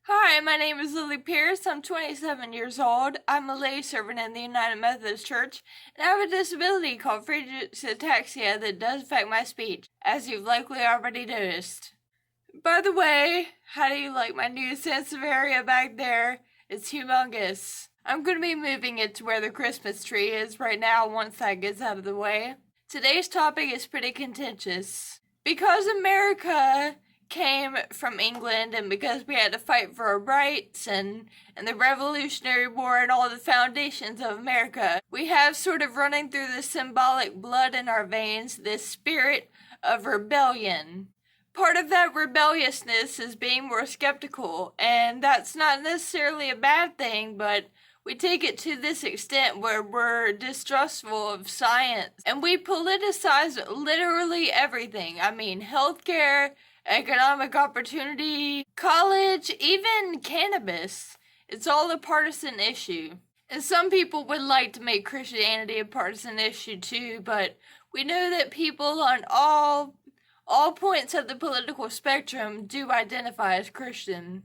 Hi, my name is Lily Pierce. I'm 27 years old. I'm a lay servant in the United Methodist Church, and I have a disability called Friedreich's Ataxia that does affect my speech, as you've likely already noticed. By the way, how do you like my new Sansevieria back there? It's humongous. I'm going to be moving it to where the Christmas tree is right now once that gets out of the way. Today's topic is pretty contentious. Because America came from England, and because we had to fight for our rights and the Revolutionary War and all the foundations of America, we have sort of running through the symbolic blood in our veins this spirit of rebellion. Part of that rebelliousness is being more skeptical, and that's not necessarily a bad thing, but we take it to this extent where we're distrustful of science, and we politicize literally everything. I mean, healthcare, economic opportunity, college, even cannabis. It's all a partisan issue. And some people would like to make Christianity a partisan issue too, but we know that people on all points of the political spectrum do identify as Christian.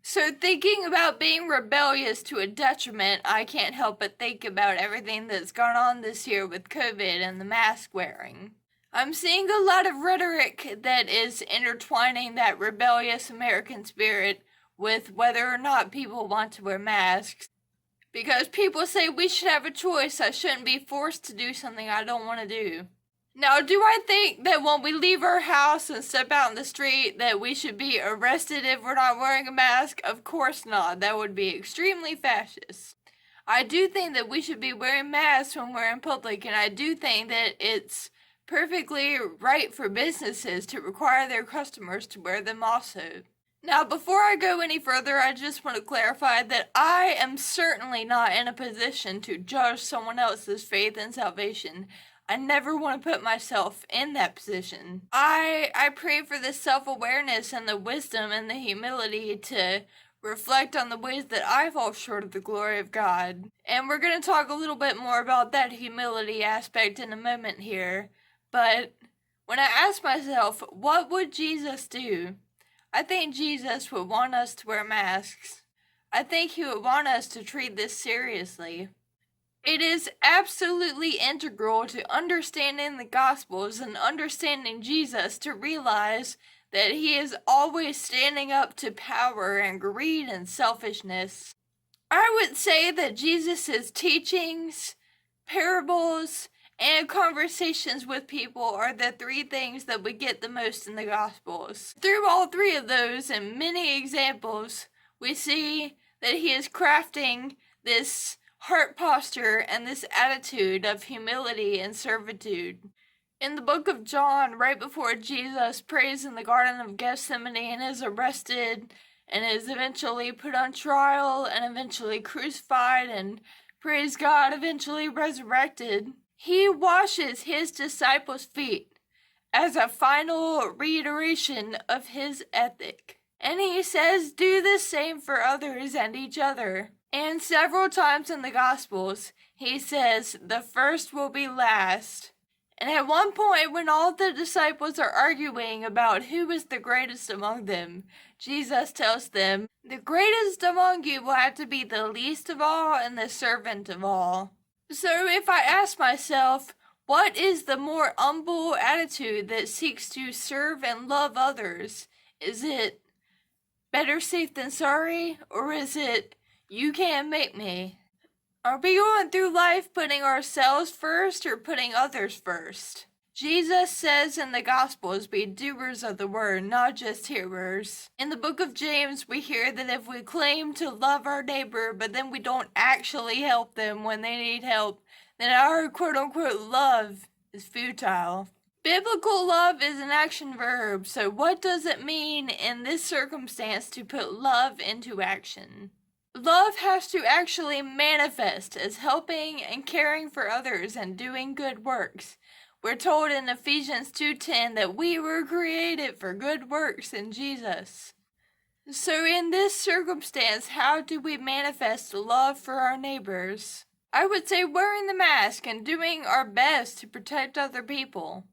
So thinking about being rebellious to a detriment, I can't help but think about everything that's gone on this year with COVID and the mask wearing. I'm seeing a lot of rhetoric that is intertwining that rebellious American spirit with whether or not people want to wear masks. Because people say we should have a choice, I shouldn't be forced to do something I don't want to do. Now, do I think that when we leave our house and step out in the street that we should be arrested if we're not wearing a mask? Of course not. That would be extremely fascist. I do think that we should be wearing masks when we're in public, and I do think that it's perfectly right for businesses to require their customers to wear them also. Now, before I go any further, I just want to clarify that I am certainly not in a position to judge someone else's faith and salvation. I never want to put myself in that position. I pray for the self-awareness and the wisdom and the humility to reflect on the ways that I fall short of the glory of God. And we're going to talk a little bit more about that humility aspect in a moment here. But when I ask myself, what would Jesus do? I think Jesus would want us to wear masks. I think he would want us to treat this seriously. It is absolutely integral to understanding the Gospels and understanding Jesus to realize that he is always standing up to power and greed and selfishness. I would say that Jesus' teachings, parables, and conversations with people are the three things that we get the most in the Gospels. Through all three of those and many examples, we see that he is crafting this heart posture and this attitude of humility and servitude. In the book of John, right before Jesus prays in the Garden of Gethsemane and is arrested and is eventually put on trial and eventually crucified and, praise God, eventually resurrected, he washes his disciples' feet as a final reiteration of his ethic. And he says, do the same for others and each other. And several times in the Gospels, he says, the first will be last. And at one point, when all the disciples are arguing about who is the greatest among them, Jesus tells them, the greatest among you will have to be the least of all and the servant of all. So if I ask myself, what is the more humble attitude that seeks to serve and love others? Is it better safe than sorry, or is it you can't make me? Are we going through life putting ourselves first or putting others first? Jesus says in the Gospels, be doers of the word, not just hearers. In the book of James, we hear that if we claim to love our neighbor, but then we don't actually help them when they need help, then our quote-unquote love is futile. Biblical love is an action verb, so what does it mean in this circumstance to put love into action? Love has to actually manifest as helping and caring for others and doing good works. We're told in Ephesians 2:10 that we were created for good works in Jesus. So in this circumstance, how do we manifest love for our neighbors? I would say wearing the mask and doing our best to protect other people.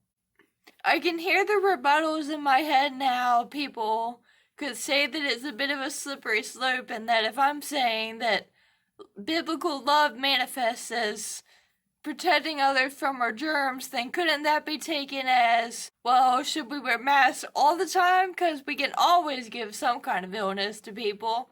I can hear the rebuttals in my head now, people could say that it's a bit of a slippery slope, and that if I'm saying that biblical love manifests as protecting others from our germs, then couldn't that be taken as, well, should we wear masks all the time? Because we can always give some kind of illness to people.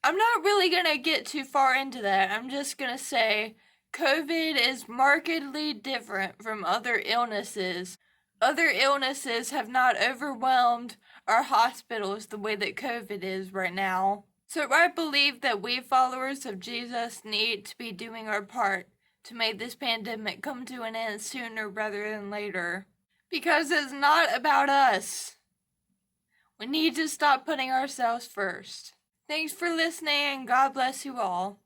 I'm not really going to get too far into that. I'm just going to say COVID is markedly different from other illnesses. Other illnesses have not overwhelmed our hospitals the way that COVID is right now. So I believe that we followers of Jesus need to be doing our part to make this pandemic come to an end sooner rather than later. Because it's not about us. We need to stop putting ourselves first. Thanks for listening, and God bless you all.